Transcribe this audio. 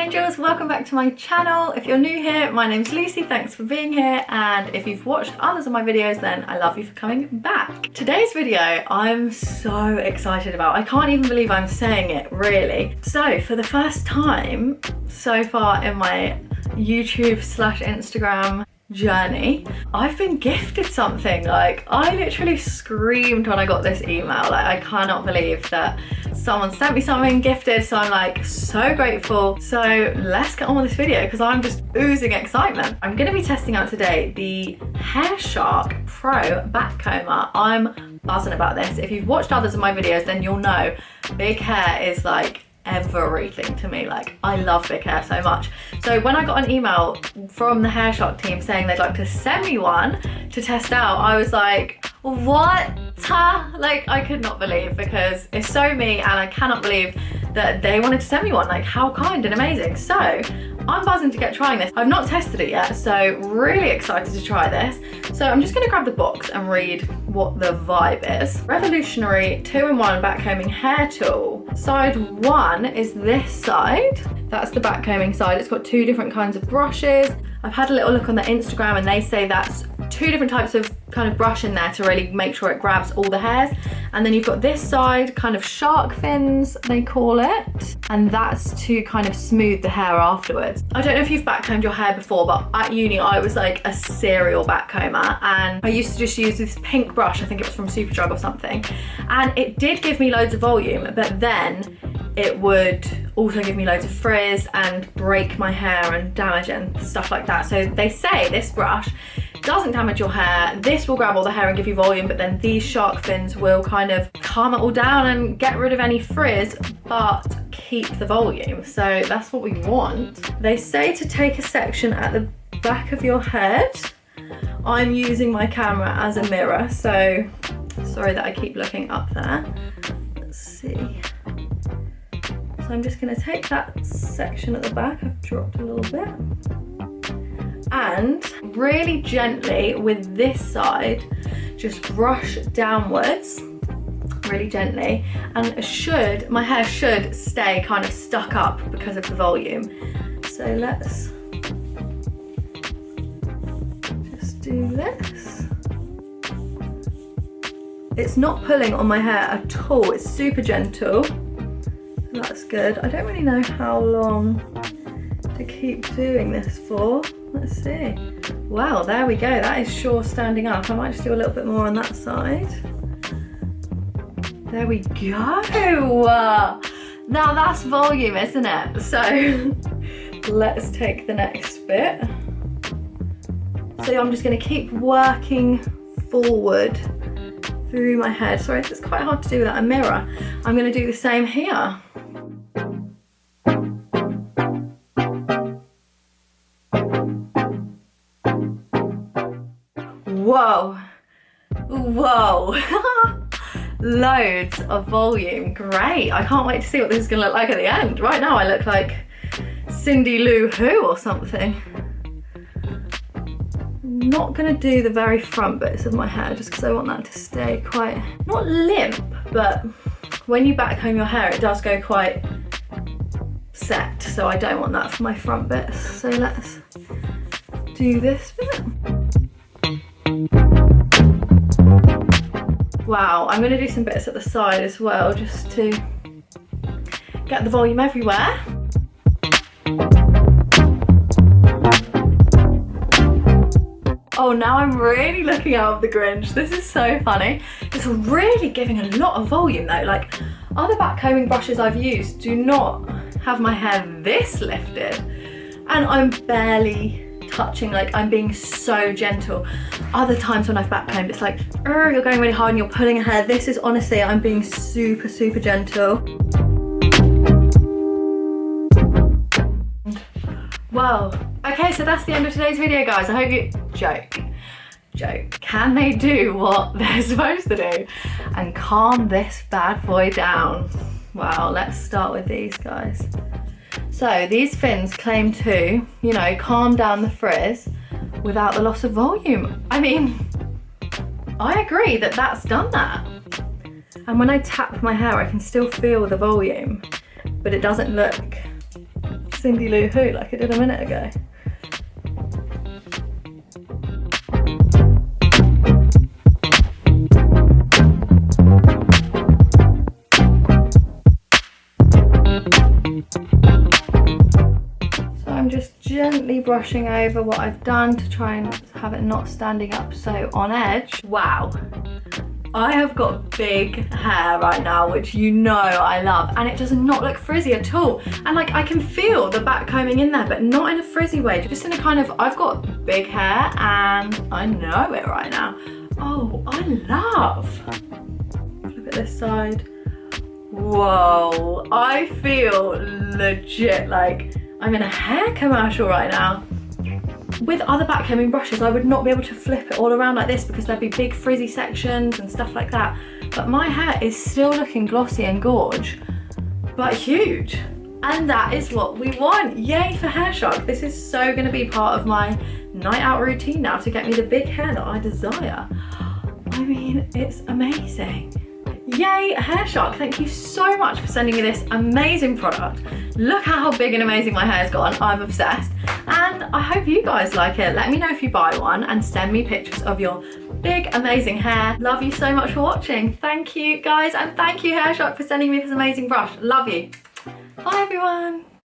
angels, welcome back to my channel. If you're new here, my name's Lucy, thanks for being here, and if you've watched others of my videos, then I love you for coming back. Today's video I'm so excited about. I can't even believe I'm saying it, really. So for the first time so far in my YouTube/Instagram journey, I've been gifted something. Like, I literally screamed when I got this email. Like, I cannot believe that someone sent me something gifted, so I'm like so grateful. So let's get on with this video because I'm just oozing excitement. I'm going to be testing out today the Hairshark Pro Backcomber. I'm buzzing about this. If you've watched others of my videos, then you'll know big hair is like everything to me. Like, I love big hair so much. So when I got an email from the Hairshark team saying they'd like to send me one to test out, I was like, what? Like, I could not believe, because it's so me, and I cannot believe that they wanted to send me one. Like, how kind and amazing. So I'm buzzing to get trying this. I've not tested it yet, so really excited to try this. So I'm just going to grab the box and read what the vibe is. Revolutionary 2-in-1 backcombing hair tool. Side 1 is this side. That's the backcombing side. It's got 2 different kinds of brushes. I've had a little look on their Instagram and they say that's 2 different types of kind of brush in there to really make sure it grabs all the hairs. And then you've got this side, kind of shark fins they call it, and that's to kind of smooth the hair afterwards. I don't know if you've backcombed your hair before, but at uni I was like a serial backcomber, and I used to just use this pink brush, I think it was from Superdrug or something, and it did give me loads of volume, but then it would also give me loads of frizz and break my hair and damage and stuff like that. So they say this brush doesn't damage your hair. This will grab all the hair and give you volume, but then these shark fins will kind of calm it all down and get rid of any frizz, but keep the volume. So that's what we want. They say to take a section at the back of your head. I'm using my camera as a mirror, so sorry that I keep looking up there. Let's see. So I'm just going to take that section at the back. I've dropped a little bit. And really gently with this side, just brush downwards, really gently. And my hair should stay kind of stuck up because of the volume. So let's just do this. It's not pulling on my hair at all. It's super gentle. That's good. I don't really know how long to keep doing this for. Let's see. Wow, there we go. That is sure standing up. I might just do a little bit more on that side. There we go. Now that's volume, isn't it? So let's take the next bit. So I'm just going to keep working forward through my head. Sorry, it's quite hard to do without a mirror. I'm going to do the same here. Whoa, whoa, loads of volume, great. I can't wait to see what this is gonna look like at the end. Right now I look like Cindy Lou Who or something. Not gonna do the very front bits of my hair just because I want that to stay quite, not limp, but when you backcomb your hair it does go quite set, so I don't want that for my front bits. So let's do this bit. Wow, I'm going to do some bits at the side as well just to get the volume everywhere. Oh, now I'm really looking out of the Grinch. This is so funny. It's really giving a lot of volume though. Like, other backcombing brushes I've used do not have my hair this lifted, and I'm barely touching, like I'm being so gentle. Other times when I've backcombed, it's like, you're going really hard and you're pulling your hair. This is honestly, I'm being super, super gentle. Whoa. Okay, so that's the end of today's video, guys. I hope you, joke. Can they do what they're supposed to do and calm this bad boy down? Wow, let's start with these guys. So these fins claim to, you know, calm down the frizz without the loss of volume. I mean, I agree that that's done that. And when I tap my hair, I can still feel the volume, but it doesn't look Cindy Lou Who like I did a minute ago. So I'm just gently brushing over what I've done to try and have it not standing up so on edge. Wow. I have got big hair right now, which you know I love, and it does not look frizzy at all. And like I can feel the back combing in there, but not in a frizzy way, just in a kind of, I've got big hair and I know it right now. Oh, I love. Look at this side. Whoa, I feel legit like I'm in a hair commercial right now. With other back combing brushes, I would not be able to flip it all around like this because there'd be big frizzy sections and stuff like that. But my hair is still looking glossy and gorge, but huge. And that is what we want. Yay for Hairshark. This is so gonna be part of my night out routine now to get me the big hair that I desire. I mean, it's amazing. Yay, Hairshark, thank you so much for sending me this amazing product. Look how big and amazing my hair's gone. I'm obsessed. And I hope you guys like it. Let me know if you buy one and send me pictures of your big, amazing hair. Love you so much for watching. Thank you guys, and thank you Hairshark for sending me this amazing brush. Love you. Bye everyone.